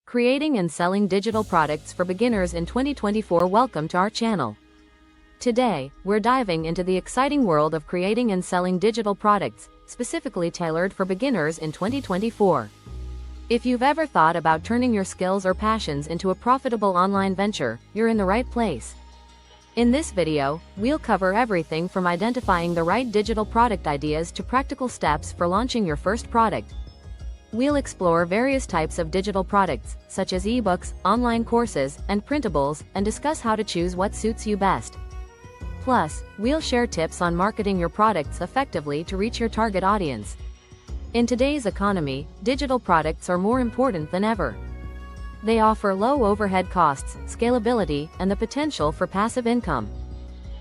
Creating and selling digital products for beginners in 2024. Welcome to our channel. Today, we're diving into the exciting world of creating and selling digital products, specifically tailored for beginners in 2024. If you've ever thought about turning your skills or passions into a profitable online venture, you're in the right place. In this video, we'll cover everything from identifying the right digital product ideas to practical steps for launching your first product. We'll explore various types of digital products, such as ebooks, online courses, and printables, and discuss how to choose what suits you best. Plus, we'll share tips on marketing your products effectively to reach your target audience. In today's economy, digital products are more important than ever. They offer low overhead costs, scalability, and the potential for passive income.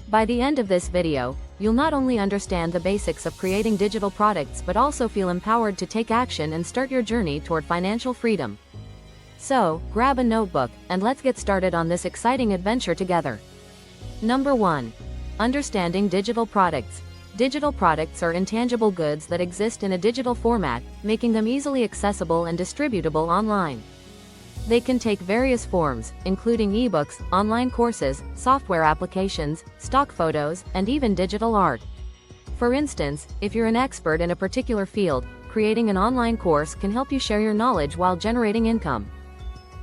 By the end of this video, you'll not only understand the basics of creating digital products but also feel empowered to take action and start your journey toward financial freedom. So, grab a notebook, and let's get started on this exciting adventure together. Number 1. Understanding digital products. Digital products are intangible goods that exist in a digital format, making them easily accessible and distributable online. They can take various forms, including ebooks, online courses, software applications, stock photos, and even digital art. For instance, if you're an expert in a particular field, creating an online course can help you share your knowledge while generating income.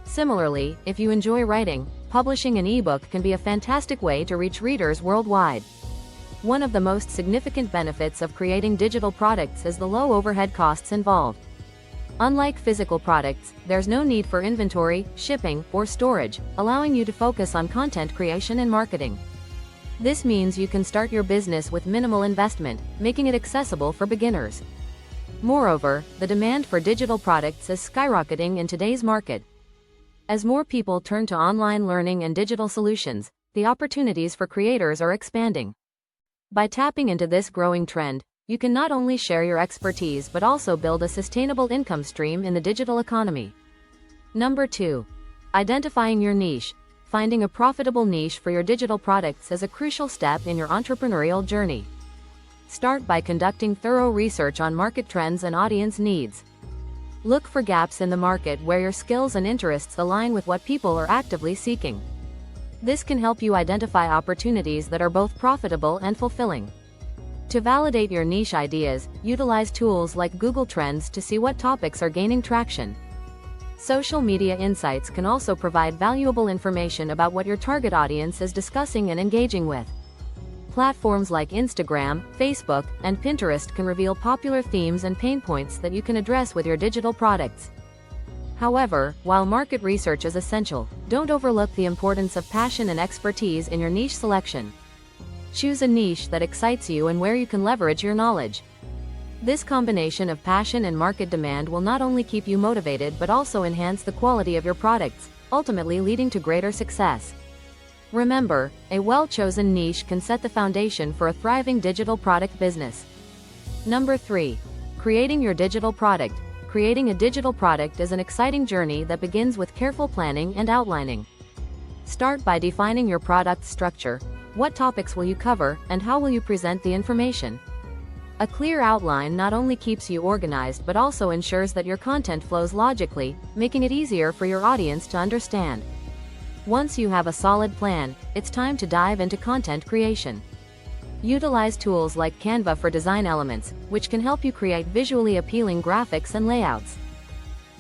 Similarly, if you enjoy writing, publishing an ebook can be a fantastic way to reach readers worldwide. One of the most significant benefits of creating digital products is the low overhead costs involved. Unlike physical products, there's no need for inventory, shipping, or storage, allowing you to focus on content creation and marketing. This means you can start your business with minimal investment, making it accessible for beginners. Moreover, the demand for digital products is skyrocketing in today's market. As more people turn to online learning and digital solutions, the opportunities for creators are expanding. By tapping into this growing trend, you can not only share your expertise but also build a sustainable income stream in the digital economy. Number 2. Identifying your niche. Finding a profitable niche for your digital products is a crucial step in your entrepreneurial journey. Start by conducting thorough research on market trends and audience needs. Look for gaps in the market where your skills and interests align with what people are actively seeking. This can help you identify opportunities that are both profitable and fulfilling. To validate your niche ideas, utilize tools like Google Trends to see what topics are gaining traction. Social media insights can also provide valuable information about what your target audience is discussing and engaging with. Platforms like Instagram, Facebook, and Pinterest can reveal popular themes and pain points that you can address with your digital products. However, while market research is essential, don't overlook the importance of passion and expertise in your niche selection. Choose a niche that excites you and where you can leverage your knowledge. This combination of passion and market demand will not only keep you motivated but also enhance the quality of your products, ultimately leading to greater success. Remember, a well-chosen niche can set the foundation for a thriving digital product business. Number 3. Creating your digital product. Creating a digital product is an exciting journey that begins with careful planning and outlining. Start by defining your product structure. What topics will you cover, and how will you present the information? A clear outline not only keeps you organized but also ensures that your content flows logically, making it easier for your audience to understand. Once you have a solid plan, it's time to dive into content creation. Utilize tools like Canva for design elements, which can help you create visually appealing graphics and layouts.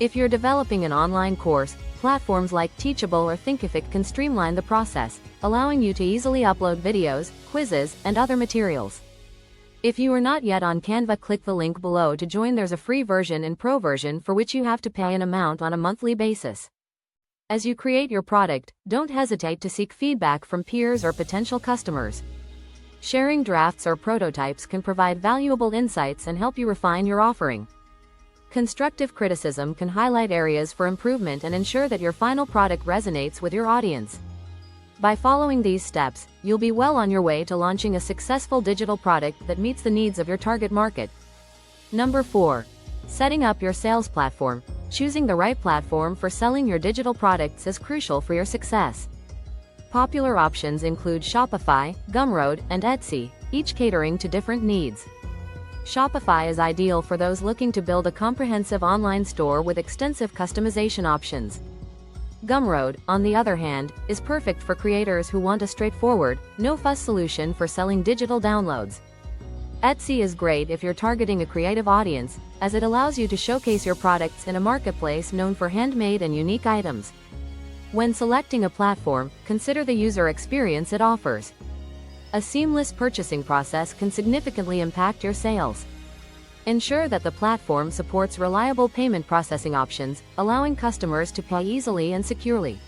If you're developing an online course, platforms like Teachable or Thinkific can streamline the process, allowing you to easily upload videos, quizzes, and other materials. If you are not yet on Canva, click the link below to join. There's a free version and pro version for which you have to pay an amount on a monthly basis. As you create your product, don't hesitate to seek feedback from peers or potential customers. Sharing drafts or prototypes can provide valuable insights and help you refine your offering. Constructive criticism can highlight areas for improvement and ensure that your final product resonates with your audience. By following these steps, you'll be well on your way to launching a successful digital product that meets the needs of your target market. Number 4. Setting up your sales platform. Choosing the right platform for selling your digital products is crucial for your success. Popular options include Shopify, Gumroad, and Etsy, each catering to different needs. Shopify is ideal for those looking to build a comprehensive online store with extensive customization options. Gumroad, on the other hand, is perfect for creators who want a straightforward, no-fuss solution for selling digital downloads. Etsy is great if you're targeting a creative audience, as it allows you to showcase your products in a marketplace known for handmade and unique items. When selecting a platform, consider the user experience it offers. A seamless purchasing process can significantly impact your sales. Ensure that the platform supports reliable payment processing options, allowing customers to pay easily and securely.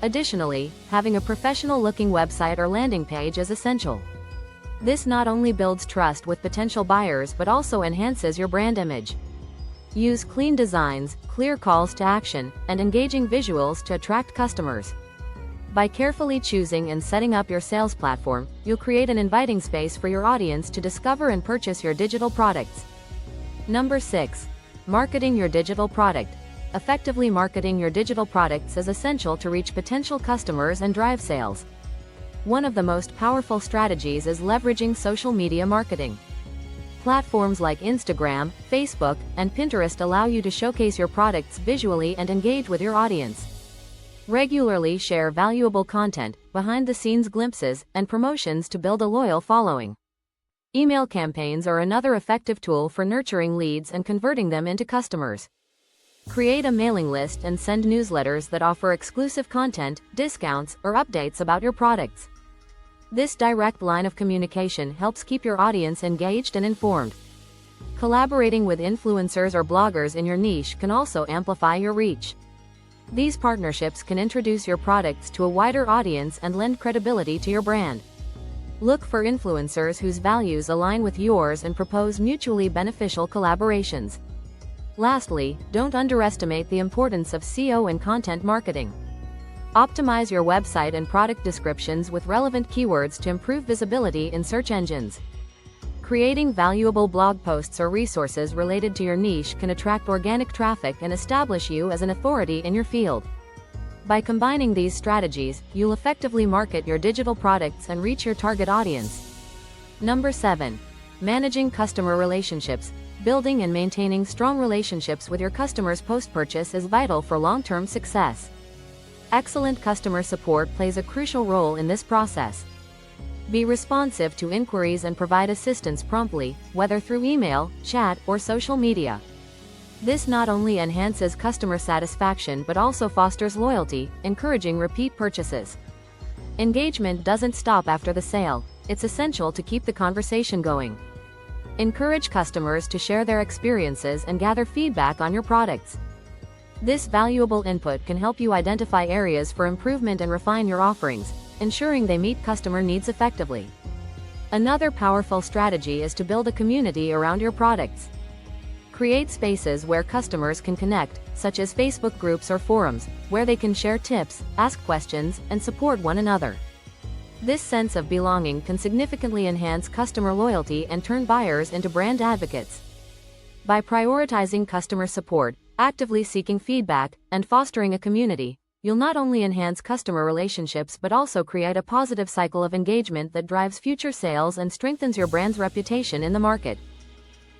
Additionally, having a professional-looking website or landing page is essential. This not only builds trust with potential buyers but also enhances your brand image. Use clean designs, clear calls to action, and engaging visuals to attract customers. By carefully choosing and setting up your sales platform, you'll create an inviting space for your audience to discover and purchase your digital products. Number 6. Marketing your digital product. Effectively marketing your digital products is essential to reach potential customers and drive sales. One of the most powerful strategies is leveraging social media marketing. Platforms like Instagram, Facebook, and Pinterest allow you to showcase your products visually and engage with your audience. Regularly share valuable content, behind-the-scenes glimpses, and promotions to build a loyal following. Email campaigns are another effective tool for nurturing leads and converting them into customers. Create a mailing list and send newsletters that offer exclusive content, discounts, or updates about your products. This direct line of communication helps keep your audience engaged and informed. Collaborating with influencers or bloggers in your niche can also amplify your reach. These partnerships can introduce your products to a wider audience and lend credibility to your brand. Look for influencers whose values align with yours and propose mutually beneficial collaborations. Lastly, don't underestimate the importance of SEO and content marketing. Optimize your website and product descriptions with relevant keywords to improve visibility in search engines. Creating valuable blog posts or resources related to your niche can attract organic traffic and establish you as an authority in your field. By combining these strategies, you'll effectively market your digital products and reach your target audience. Number 7. Managing customer relationships. Building and maintaining strong relationships with your customers post-purchase is vital for long-term success. Excellent customer support plays a crucial role in this process. Be responsive to inquiries and provide assistance promptly, whether through email, chat, or social media. This not only enhances customer satisfaction but also fosters loyalty, encouraging repeat purchases. Engagement doesn't stop after the sale. It's essential to keep the conversation going. Encourage customers to share their experiences and gather feedback on your products. This valuable input can help you identify areas for improvement and refine your offerings, ensuring they meet customer needs effectively. Another powerful strategy is to build a community around your products. Create spaces where customers can connect, such as Facebook groups or forums, where they can share tips, ask questions, and support one another. This sense of belonging can significantly enhance customer loyalty and turn buyers into brand advocates. By prioritizing customer support, actively seeking feedback, and fostering a community, you'll not only enhance customer relationships but also create a positive cycle of engagement that drives future sales and strengthens your brand's reputation in the market.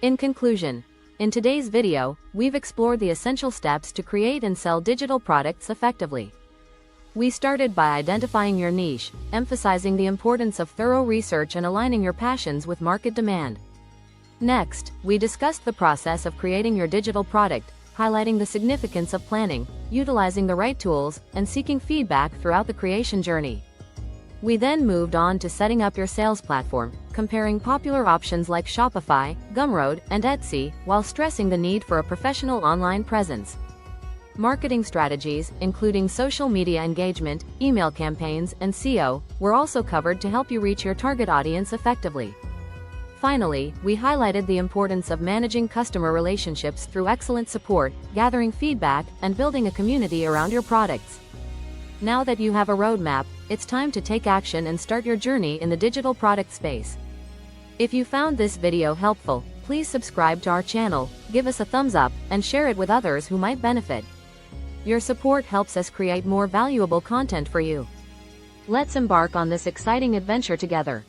In conclusion, in today's video, we've explored the essential steps to create and sell digital products effectively. We started by identifying your niche, emphasizing the importance of thorough research and aligning your passions with market demand. Next, we discussed the process of creating your digital product, highlighting the significance of planning, utilizing the right tools, and seeking feedback throughout the creation journey. We then moved on to setting up your sales platform, comparing popular options like Shopify, Gumroad, and Etsy, while stressing the need for a professional online presence. Marketing strategies, including social media engagement, email campaigns, and SEO, were also covered to help you reach your target audience effectively. Finally, we highlighted the importance of managing customer relationships through excellent support, gathering feedback, and building a community around your products. Now that you have a roadmap, it's time to take action and start your journey in the digital product space. If you found this video helpful, please subscribe to our channel, give us a thumbs up, and share it with others who might benefit. Your support helps us create more valuable content for you. Let's embark on this exciting adventure together.